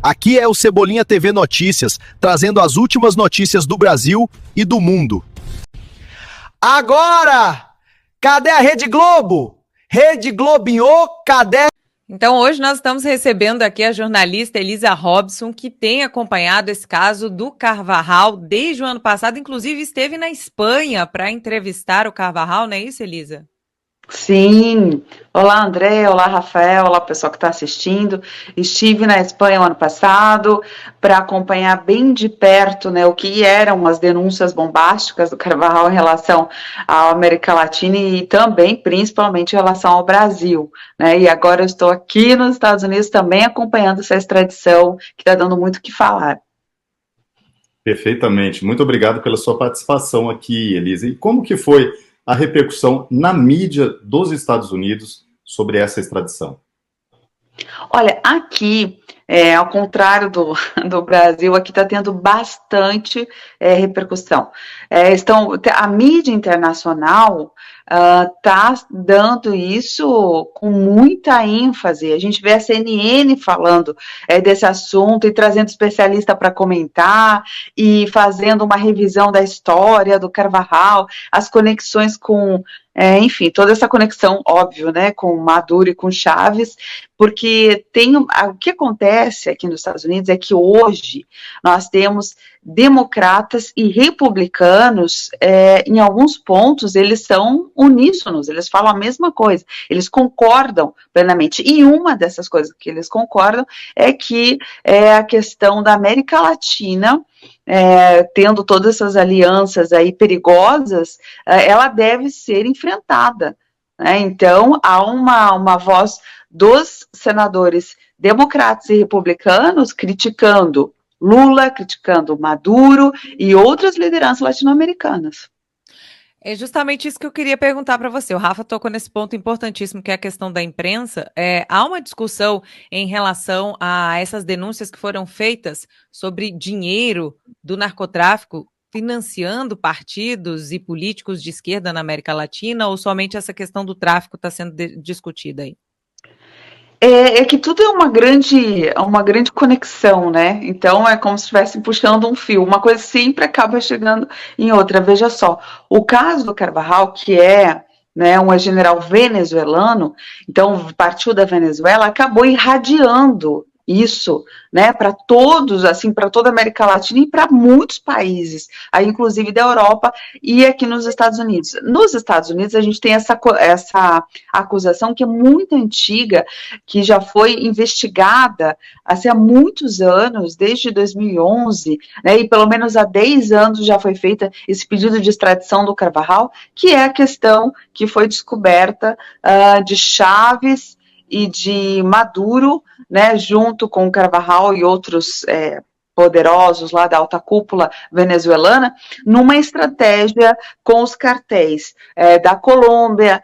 Aqui é o Cebolinha TV Notícias, trazendo as últimas notícias do Brasil e do mundo. Agora, cadê a Rede Globo? Rede Globinho, cadê? Então hoje nós estamos recebendo aqui a jornalista Elisa Robson, que tem acompanhado esse caso do Carvajal desde o ano passado, inclusive esteve na Espanha para entrevistar o Carvajal, não é isso, Elisa? Sim. Olá, André. Olá, Rafael. Olá, pessoal que está assistindo. Estive na Espanha o ano passado para acompanhar bem de perto, né, o que eram as denúncias bombásticas do Carvajal em relação à América Latina e também, principalmente, em relação ao Brasil, né? E agora eu estou aqui nos Estados Unidos também acompanhando essa extradição que está dando muito o que falar. Perfeitamente. Muito obrigado pela sua participação aqui, Elisa. E como que foi a repercussão na mídia dos Estados Unidos sobre essa extradição? Olha, aqui, ao contrário do Brasil, aqui está tendo bastante repercussão. A mídia internacional está dando isso com muita ênfase. A gente vê a CNN falando desse assunto e trazendo especialista para comentar e fazendo uma revisão da história do Carvajal, as conexões com, enfim, toda essa conexão, óbvio, né, com Maduro e com Chávez, porque o que acontece aqui nos Estados Unidos é que hoje nós temos democratas e republicanos, em alguns pontos, eles são uníssonos, eles falam a mesma coisa, eles concordam plenamente. E uma dessas coisas que eles concordam é que a questão da América Latina, tendo todas essas alianças aí perigosas, ela deve ser enfrentada, né? Então, há uma voz dos senadores democratas e republicanos criticando Lula, criticando Maduro e outras lideranças latino-americanas. É justamente isso que eu queria perguntar para você. O Rafa tocou nesse ponto importantíssimo, que é a questão da imprensa. Há uma discussão em relação a essas denúncias que foram feitas sobre dinheiro do narcotráfico financiando partidos e políticos de esquerda na América Latina, ou somente essa questão do tráfico está sendo discutida aí? É que tudo é uma grande conexão, né? Então é como se estivesse puxando um fio. Uma coisa sempre acaba chegando em outra. Veja só, o caso do Carvajal, que é, né, um general venezuelano, então partiu da Venezuela, acabou irradiando isso, né, para todos, assim, para toda a América Latina e para muitos países, aí inclusive da Europa e aqui nos Estados Unidos. Nos Estados Unidos a gente tem essa acusação que é muito antiga, que já foi investigada assim, há muitos anos, desde 2011, né, e pelo menos há 10 anos já foi feita esse pedido de extradição do Carvajal, que é a questão que foi descoberta de Chávez e de Maduro, né, junto com o Carvajal e outros poderosos lá da alta cúpula venezuelana, numa estratégia com os cartéis da Colômbia,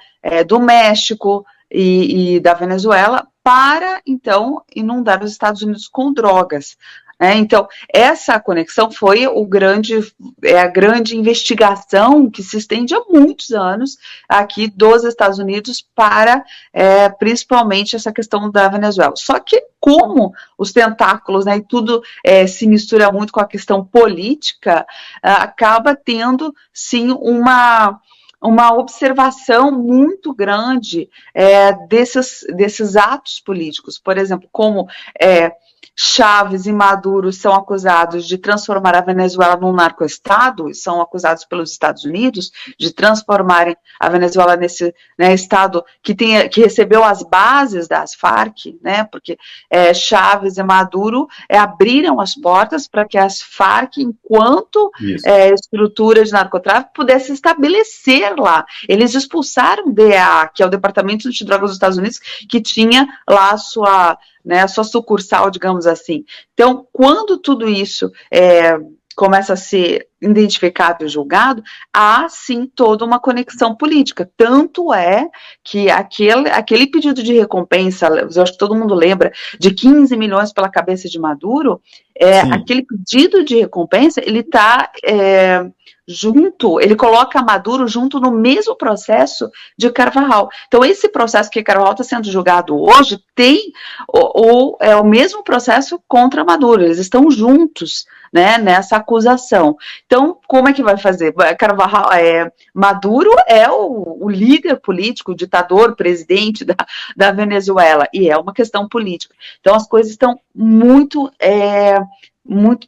do México e da Venezuela, para, então, inundar os Estados Unidos com drogas. Então, essa conexão foi a grande investigação que se estende há muitos anos aqui dos Estados Unidos para, principalmente, essa questão da Venezuela. Só que, como os tentáculos, né, e tudo se mistura muito com a questão política, acaba tendo, sim, uma observação muito grande desses atos políticos. Por exemplo, como Chávez e Maduro são acusados de transformar a Venezuela num narcoestado, e são acusados pelos Estados Unidos de transformarem a Venezuela nesse, né, estado que recebeu as bases das Farc, né, porque Chávez e Maduro abriram as portas para que as Farc, enquanto estrutura de narcotráfico, pudesse estabelecer lá. Eles expulsaram o DEA, que é o Departamento de Drogas dos Estados Unidos, que tinha lá a sua sucursal, digamos assim. Então, quando tudo isso começa a ser identificado e julgado, há sim toda uma conexão política. Tanto é que aquele pedido de recompensa, eu acho que todo mundo lembra, de 15 milhões pela cabeça de Maduro, aquele pedido de recompensa, ele está junto, ele coloca Maduro junto no mesmo processo de Carvajal. Então, esse processo que Carvajal está sendo julgado hoje é o mesmo processo contra Maduro, eles estão juntos, né, nessa acusação. Então, como é que vai fazer? Carvajal, Maduro é o líder político, o ditador, presidente da Venezuela, e é uma questão política. Então, as coisas estão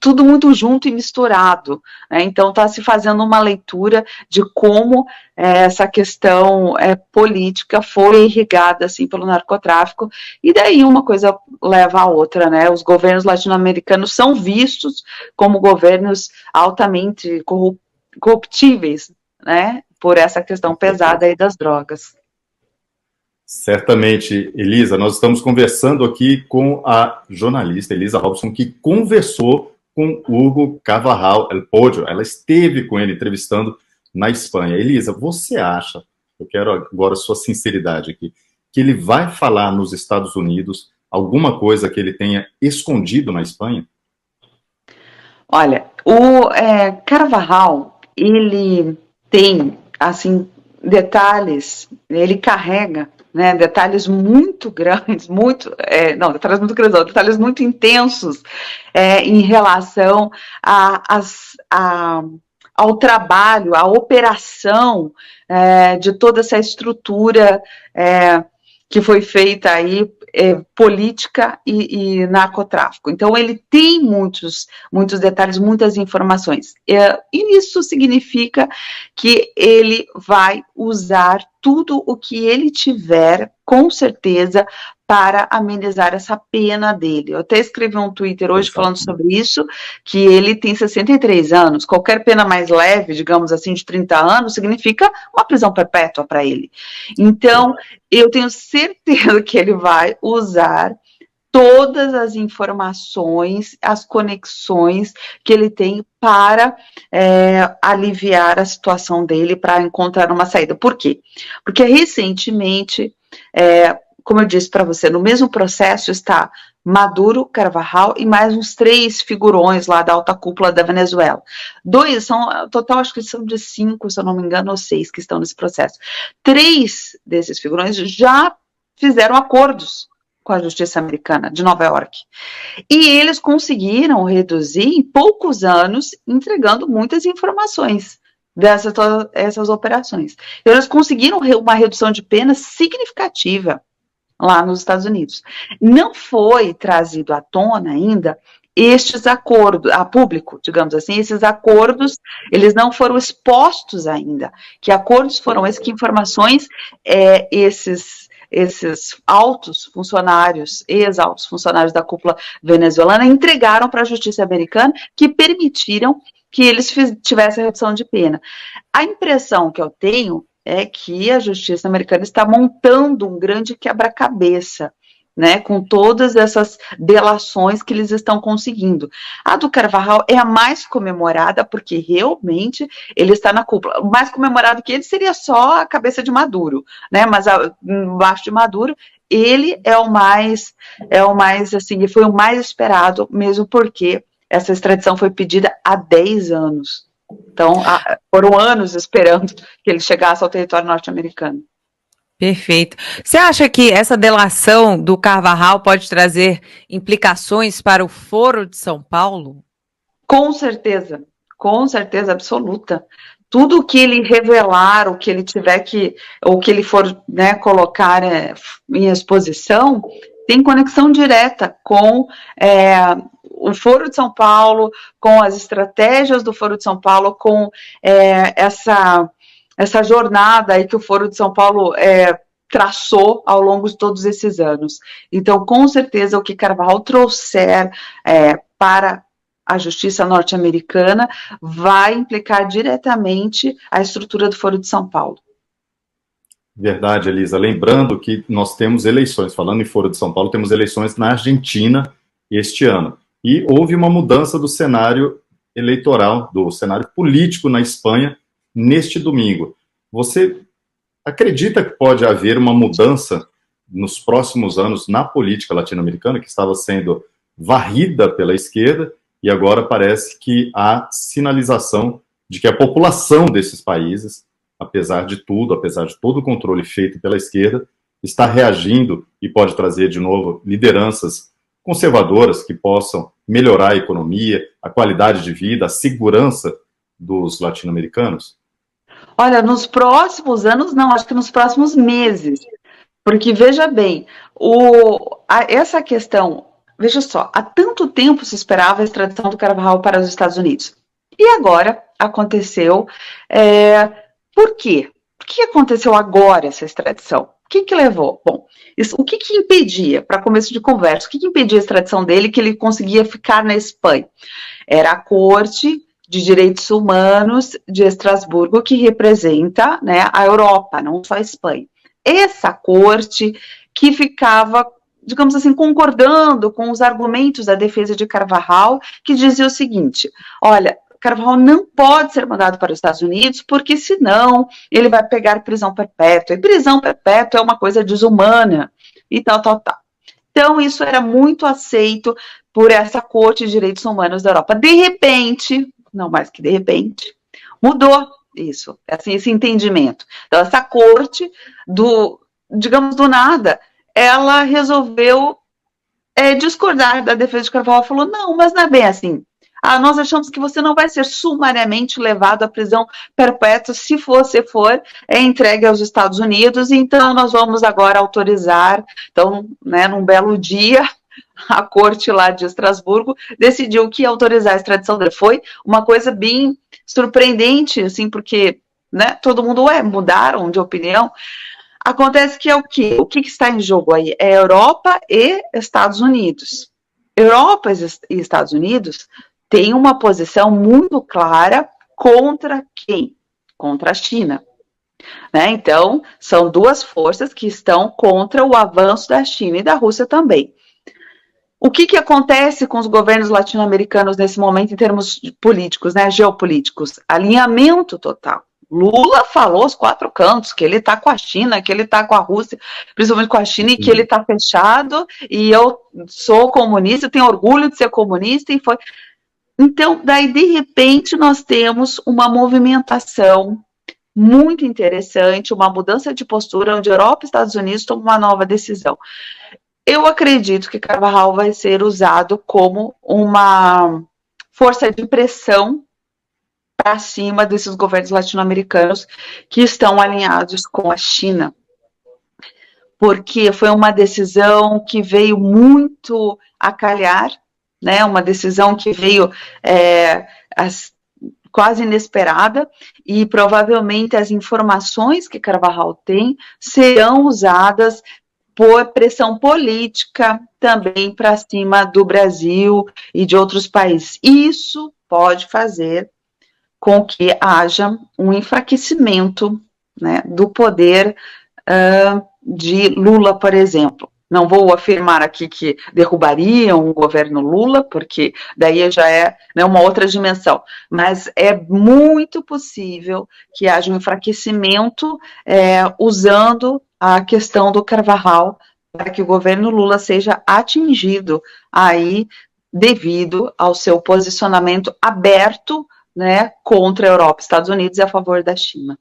tudo muito junto e misturado, né? Então está se fazendo uma leitura de como essa questão política foi irrigada assim pelo narcotráfico, e daí uma coisa leva a outra, né? Os governos latino-americanos são vistos como governos altamente corruptíveis, né? Por essa questão pesada aí das drogas. Certamente, Elisa, nós estamos conversando aqui com a jornalista Elisa Robson, que conversou com Hugo Carvajal El Pollo. Ela esteve com ele entrevistando na Espanha. Elisa, você acha, eu quero agora a sua sinceridade aqui, que ele vai falar nos Estados Unidos alguma coisa que ele tenha escondido na Espanha? Olha, o Carvajal, ele tem, assim, detalhes, ele carrega, né, detalhes muito grandes, detalhes muito intensos em relação ao trabalho, à operação de toda essa estrutura que foi feita aí, política e narcotráfico. Então, ele tem muitos detalhes, muitas informações. E isso significa que ele vai usar tudo o que ele tiver, com certeza, para amenizar essa pena dele. Eu até escrevi um Twitter hoje falando sobre isso, que ele tem 63 anos, qualquer pena mais leve, digamos assim, de 30 anos, significa uma prisão perpétua para ele. Então, eu tenho certeza que ele vai usar todas as informações, as conexões que ele tem para aliviar a situação dele, para encontrar uma saída. Por quê? Porque recentemente, como eu disse para você, no mesmo processo está Maduro, Carvajal e mais uns 3 figurões lá da alta cúpula da Venezuela. 2 são, total acho que são de 5, se eu não me engano, ou 6 que estão nesse processo. 3 desses figurões já fizeram acordos com a justiça americana de Nova York. E eles conseguiram reduzir em poucos anos, entregando muitas informações dessas operações. Eles conseguiram uma redução de pena significativa lá nos Estados Unidos. Não foi trazido à tona ainda estes acordos, a público, digamos assim, esses acordos, eles não foram expostos ainda. Que acordos foram esses, que informações esses altos funcionários, ex-altos funcionários da cúpula venezuelana entregaram para a justiça americana, que permitiram que eles tivessem a redução de pena. A impressão que eu tenho é que a justiça americana está montando um grande quebra-cabeça, né, com todas essas delações que eles estão conseguindo. A do Carvajal é a mais comemorada, porque realmente ele está na cúpula. O mais comemorado que ele seria só a cabeça de Maduro, né, mas embaixo de Maduro, ele é o mais, assim, foi o mais esperado, mesmo porque essa extradição foi pedida há 10 anos. Então, foram anos esperando que ele chegasse ao território norte-americano. Perfeito. Você acha que essa delação do Carvajal pode trazer implicações para o Foro de São Paulo? Com certeza absoluta. Tudo que ele revelar, o que ele tiver ou que ele for, né, colocar em exposição, tem conexão direta com o Foro de São Paulo, com as estratégias do Foro de São Paulo, com essa jornada aí que o Foro de São Paulo traçou ao longo de todos esses anos. Então, com certeza, o que Carvajal trouxer para a justiça norte-americana vai implicar diretamente a estrutura do Foro de São Paulo. Verdade, Elisa. Lembrando que nós temos eleições, falando em Foro de São Paulo, temos eleições na Argentina este ano. E houve uma mudança do cenário eleitoral, do cenário político na Espanha neste domingo. Você acredita que pode haver uma mudança nos próximos anos na política latino-americana, que estava sendo varrida pela esquerda, e agora parece que há sinalização de que a população desses países, apesar de tudo, apesar de todo o controle feito pela esquerda, está reagindo e pode trazer de novo lideranças conservadoras que possam melhorar a economia, a qualidade de vida, a segurança dos latino-americanos? Olha, nos próximos anos, não, acho que nos próximos meses. Porque, veja bem, essa questão, veja só, há tanto tempo se esperava a extradição do Carvajal para os Estados Unidos. E agora aconteceu. Por quê? Por que aconteceu agora essa extradição? O que levou? Bom, o que impedia, para começo de conversa, o que impedia a extradição dele, que ele conseguia ficar na Espanha? Era a Corte de Direitos Humanos de Estrasburgo, que representa, né, a Europa, não só a Espanha. Essa corte que ficava, digamos assim, concordando com os argumentos da defesa de Carvajal, que dizia o seguinte: olha, Carvajal não pode ser mandado para os Estados Unidos, porque senão ele vai pegar prisão perpétua, e prisão perpétua é uma coisa desumana, e tal. Então, isso era muito aceito por essa Corte de Direitos Humanos da Europa. De repente, não mais que de repente, mudou isso, assim, esse entendimento. Então, essa corte, digamos, do nada, ela resolveu discordar da defesa de Carvajal, falou, não, mas não é bem assim. Nós achamos que você não vai ser sumariamente levado à prisão perpétua se você for entregue aos Estados Unidos, então nós vamos agora autorizar. Então, né, num belo dia, a corte lá de Estrasburgo decidiu que autorizar a extradição dele. Foi uma coisa bem surpreendente, assim, porque, né, todo mundo, mudaram de opinião. Acontece que é o quê? O que está em jogo aí? É Europa e Estados Unidos. Europa e Estados Unidos têm uma posição muito clara contra quem? Contra a China. Né? Então, são duas forças que estão contra o avanço da China e da Rússia também. O que acontece com os governos latino-americanos nesse momento em termos políticos, né, geopolíticos? Alinhamento total. Lula falou aos quatro cantos que ele está com a China, que ele está com a Rússia, principalmente com a China, e que ele está fechado, e eu sou comunista, eu tenho orgulho de ser comunista, e foi... Então, daí, de repente, nós temos uma movimentação muito interessante, uma mudança de postura, onde Europa e Estados Unidos tomam uma nova decisão. Eu acredito que Carvajal vai ser usado como uma força de pressão para cima desses governos latino-americanos que estão alinhados com a China. Porque foi uma decisão que veio muito a calhar, né? Uma decisão que veio quase inesperada, e provavelmente as informações que Carvajal tem serão usadas por pressão política também para cima do Brasil e de outros países. Isso pode fazer com que haja um enfraquecimento, né, do poder de Lula, por exemplo. Não vou afirmar aqui que derrubariam o governo Lula, porque daí já é, né, uma outra dimensão, mas é muito possível que haja um enfraquecimento usando a questão do Carvajal para que o governo Lula seja atingido aí devido ao seu posicionamento aberto, né, contra a Europa, Estados Unidos e a favor da China.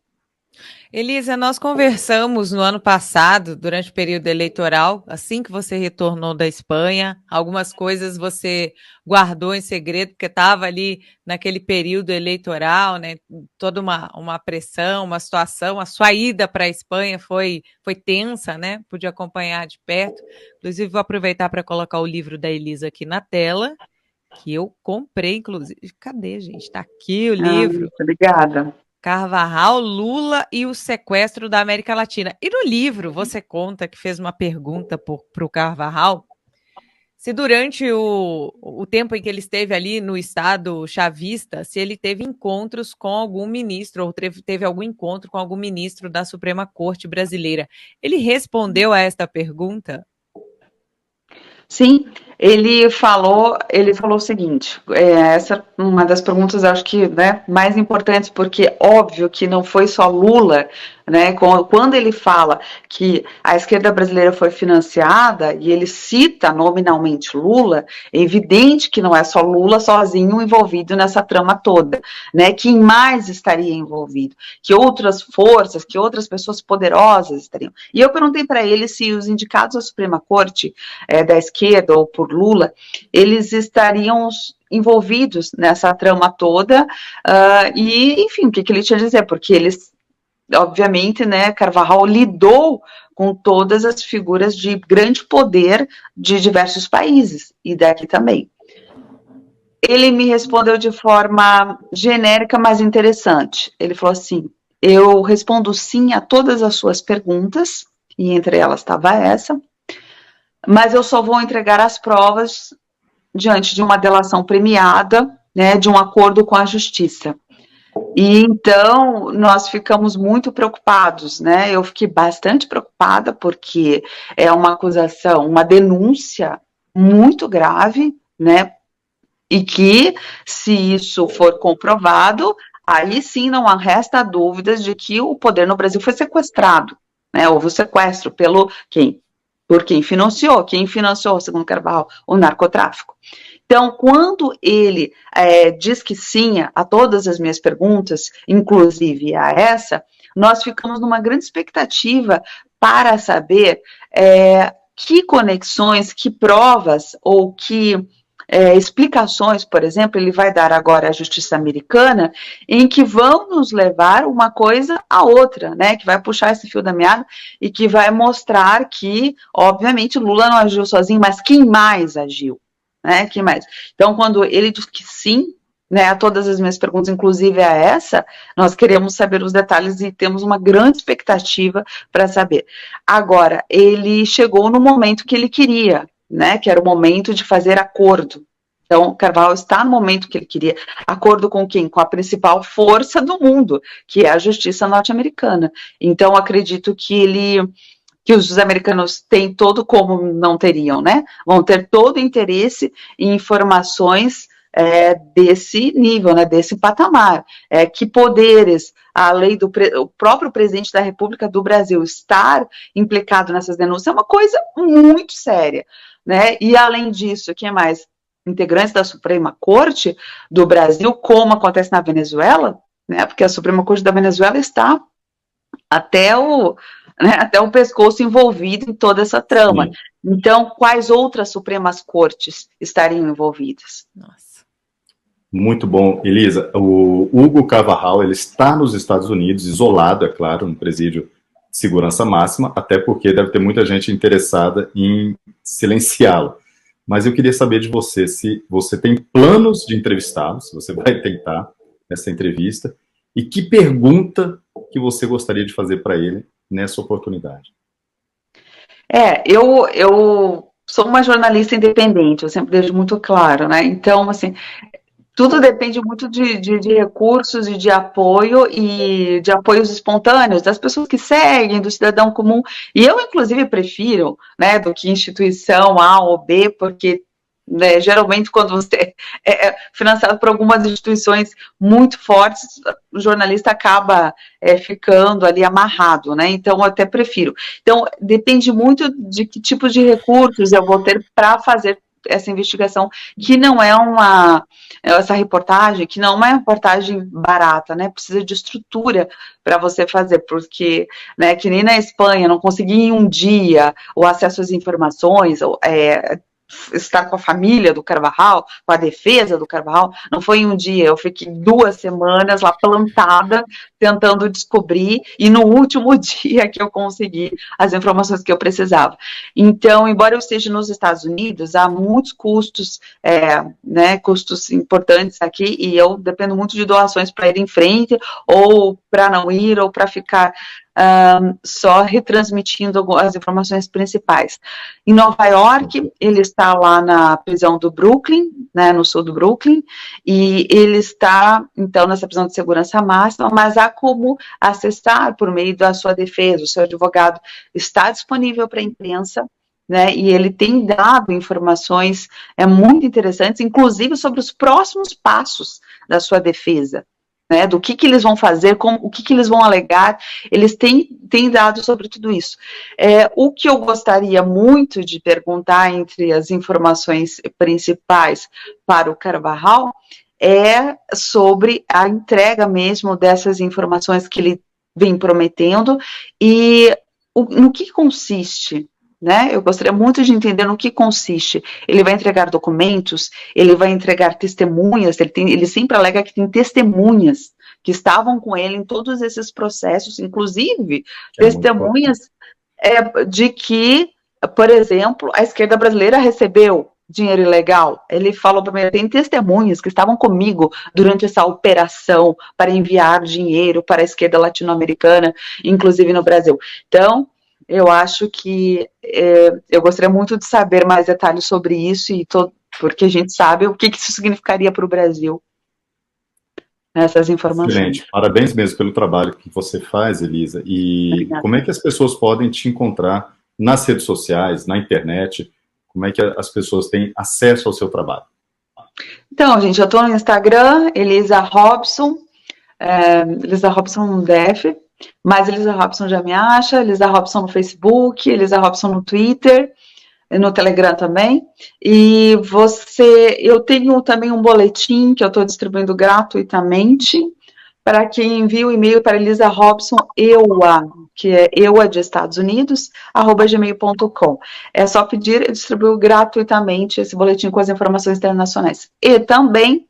Elisa, nós conversamos no ano passado, durante o período eleitoral, assim que você retornou da Espanha, algumas coisas você guardou em segredo, porque estava ali naquele período eleitoral, né? Toda uma pressão, uma situação, a sua ida para a Espanha foi tensa, né? Pude acompanhar de perto. Inclusive, vou aproveitar para colocar o livro da Elisa aqui na tela, que eu comprei, inclusive. Cadê, gente? Está aqui o livro. Obrigada. Carvajal, Lula e o sequestro da América Latina. E no livro você conta que fez uma pergunta para o Carvajal, se durante o tempo em que ele esteve ali no estado chavista, se ele teve encontros com algum ministro, ou teve algum encontro com algum ministro da Suprema Corte brasileira. Ele respondeu a esta pergunta? Sim, Ele falou o seguinte, essa é uma das perguntas, acho que, né, mais importantes, porque óbvio que não foi só Lula, né, quando ele fala que a esquerda brasileira foi financiada, e ele cita nominalmente Lula, é evidente que não é só Lula sozinho envolvido nessa trama toda, né, quem mais estaria envolvido, que outras forças, que outras pessoas poderosas estariam. E eu perguntei para ele se os indicados à Suprema Corte da esquerda ou por Lula, eles estariam envolvidos nessa trama toda, e, enfim, o que ele tinha a dizer, porque eles, obviamente, né, Carvajal lidou com todas as figuras de grande poder de diversos países, e daqui também. Ele me respondeu de forma genérica, mas interessante. Ele falou assim, eu respondo sim a todas as suas perguntas, e entre elas estava essa, mas eu só vou entregar as provas diante de uma delação premiada, né, de um acordo com a justiça. E então nós ficamos muito preocupados, né? Eu fiquei bastante preocupada porque é uma acusação, uma denúncia muito grave, né? E que, se isso for comprovado, aí sim não resta dúvidas de que o poder no Brasil foi sequestrado, né? Houve o sequestro por quem financiou, segundo Carvajal, o narcotráfico. Então, quando ele diz que sim a todas as minhas perguntas, inclusive a essa, nós ficamos numa grande expectativa para saber que conexões, que provas ou que explicações, por exemplo, ele vai dar agora à justiça americana, em que vão nos levar uma coisa a outra, né, que vai puxar esse fio da meada e que vai mostrar que, obviamente, Lula não agiu sozinho, mas quem mais agiu, né, quem mais? Então, quando ele diz que sim, né, a todas as minhas perguntas, inclusive a essa, nós queremos saber os detalhes e temos uma grande expectativa para saber. Agora, ele chegou no momento que ele queria, né, que era o momento de fazer acordo. Então, Carvajal está no momento que ele queria. Acordo com quem? Com a principal força do mundo, que é a justiça norte-americana. Então, acredito que os americanos têm todo, como não teriam, né? Vão ter todo o interesse em informações desse nível, né, desse patamar. Que poderes, a lei o próprio presidente da República do Brasil estar implicado nessas denúncias é uma coisa muito séria, né? E além disso, quem mais? Integrantes da Suprema Corte do Brasil, como acontece na Venezuela, né? Porque a Suprema Corte da Venezuela está até o pescoço envolvido em toda essa trama. Sim. Então, quais outras Supremas Cortes estariam envolvidas? Nossa. Muito bom. Elisa, o Hugo Carvajal, ele está nos Estados Unidos, isolado, é claro, no presídio de segurança máxima, até porque deve ter muita gente interessada em silenciá-lo. Mas eu queria saber de você, se você tem planos de entrevistá-lo, se você vai tentar essa entrevista, e que pergunta que você gostaria de fazer para ele nessa oportunidade. Eu sou uma jornalista independente, eu sempre deixo muito claro, né? Então, assim, tudo depende muito de recursos e de apoios espontâneos, das pessoas que seguem, do cidadão comum. E eu, inclusive, prefiro, né, do que instituição A ou B, porque, né, geralmente, quando você é financiado por algumas instituições muito fortes, o jornalista acaba ficando ali amarrado, né? Então, eu até prefiro. Então, depende muito de que tipos de recursos eu vou ter para fazer essa investigação, que não é essa reportagem, que não é uma reportagem barata, né, precisa de estrutura para você fazer, porque, né, que nem na Espanha, não consegui em um dia o acesso às informações, estar com a família do Carvajal, com a defesa do Carvajal, não foi em um dia, eu fiquei 2 semanas lá plantada, tentando descobrir, e no último dia que eu consegui as informações que eu precisava. Então, embora eu esteja nos Estados Unidos, há muitos custos, né, custos importantes aqui, e eu dependo muito de doações para ir em frente, ou para não ir, ou para ficar só retransmitindo as informações principais. Em Nova York, ele está lá na prisão do Brooklyn, né, no sul do Brooklyn, e ele está, então, nessa prisão de segurança máxima, mas há como acessar por meio da sua defesa, o seu advogado está disponível para a imprensa, né? E ele tem dado informações muito interessantes, inclusive sobre os próximos passos da sua defesa, né? Do que eles vão fazer, o que eles vão alegar. Eles têm dado sobre tudo isso. O que eu gostaria muito de perguntar entre as informações principais para o Carvajal é sobre a entrega mesmo dessas informações que ele vem prometendo e no que consiste, né? Eu gostaria muito de entender no que consiste. Ele vai entregar documentos, ele vai entregar testemunhas, ele sempre alega que tem testemunhas que estavam com ele em todos esses processos, inclusive testemunhas de que, por exemplo, a esquerda brasileira recebeu dinheiro ilegal. Ele falou para mim, tem testemunhas que estavam comigo durante essa operação para enviar dinheiro para a esquerda latino-americana, inclusive no Brasil. Então, eu acho que eu gostaria muito de saber mais detalhes sobre isso, porque a gente sabe o que isso significaria para o Brasil, essas informações. Excelente, parabéns mesmo pelo trabalho que você faz, Elisa. E obrigada. Como é que as pessoas podem te encontrar nas redes sociais, na internet? Como é que as pessoas têm acesso ao seu trabalho? Então, gente, eu estou no Instagram, Elisa Robson, Elisa Robson DF, mas Elisa Robson já me acha, Elisa Robson no Facebook, Elisa Robson no Twitter, no Telegram também. E eu tenho também um boletim que eu estou distribuindo gratuitamente para quem envia o e-mail para Elisa Robson EUA, que é EUA de Estados Unidos, @gmail.com. É só pedir, eu distribuo gratuitamente esse boletim com as informações internacionais. E também,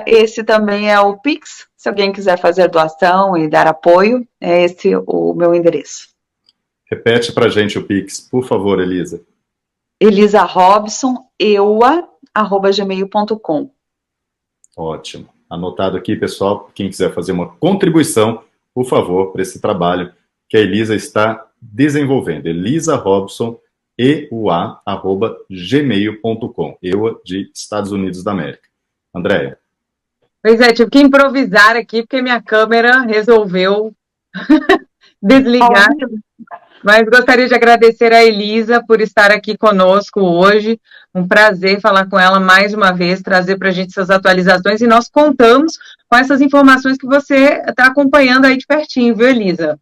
esse também é o Pix, se alguém quiser fazer doação e dar apoio, é esse o meu endereço. Repete para a gente o Pix, por favor, Elisa. Elisa Robson, eua@gmail.com. Ótimo. Anotado aqui, pessoal, quem quiser fazer uma contribuição, por favor, para esse trabalho que a Elisa está desenvolvendo. Elisa Robson, eua@gmail.com. EUA de Estados Unidos da América. Andréia. Pois é, tive que improvisar aqui, porque minha câmera resolveu desligar. Mas gostaria de agradecer a Elisa por estar aqui conosco hoje. Um prazer falar com ela mais uma vez, trazer para a gente essas atualizações. E nós contamos com essas informações que você está acompanhando aí de pertinho, viu, Elisa?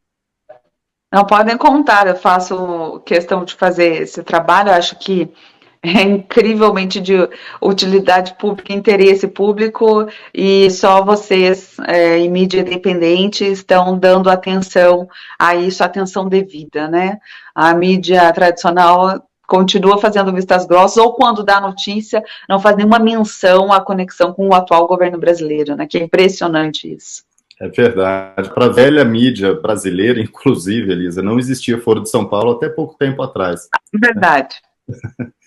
Não podem contar, eu faço questão de fazer esse trabalho. Eu acho que é incrivelmente de utilidade pública, interesse público, e só vocês, em mídia independente, estão dando atenção a isso, atenção devida, né? A mídia tradicional continua fazendo vistas grossas, ou quando dá notícia, não faz nenhuma menção à conexão com o atual governo brasileiro, né? Que é impressionante isso. É verdade. Para a velha mídia brasileira, inclusive, Elisa, não existia Foro de São Paulo até pouco tempo atrás. Verdade.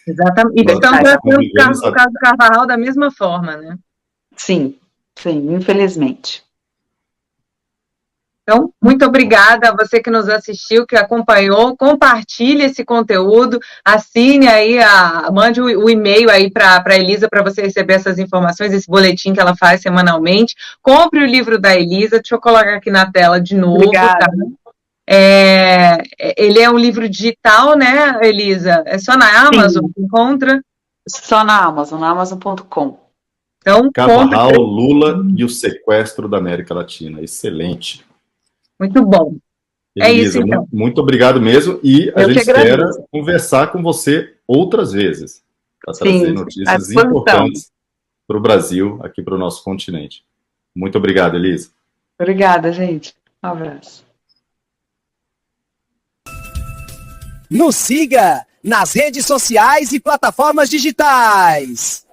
Exatamente. E estamos tratando o caso do Carvajal da mesma forma, né? Sim, infelizmente. Então, muito obrigada a você que nos assistiu, que acompanhou. Compartilhe esse conteúdo, assine aí, mande o e-mail aí para a Elisa para você receber essas informações, esse boletim que ela faz semanalmente. Compre o livro da Elisa, deixa eu colocar aqui na tela de novo. Obrigada. Tá? Ele é um livro digital, né, Elisa? É só na Amazon que encontra? Só na Amazon, na Amazon.com. Então, Carvajal, Lula e o sequestro da América Latina. Excelente. Muito bom. Elisa, é isso, então. Muito obrigado mesmo. E a gente espera conversar com você outras vezes para trazer notícias importantes para o Brasil, aqui para o nosso continente. Muito obrigado, Elisa. Obrigada, gente. Um abraço. Nos siga nas redes sociais e plataformas digitais.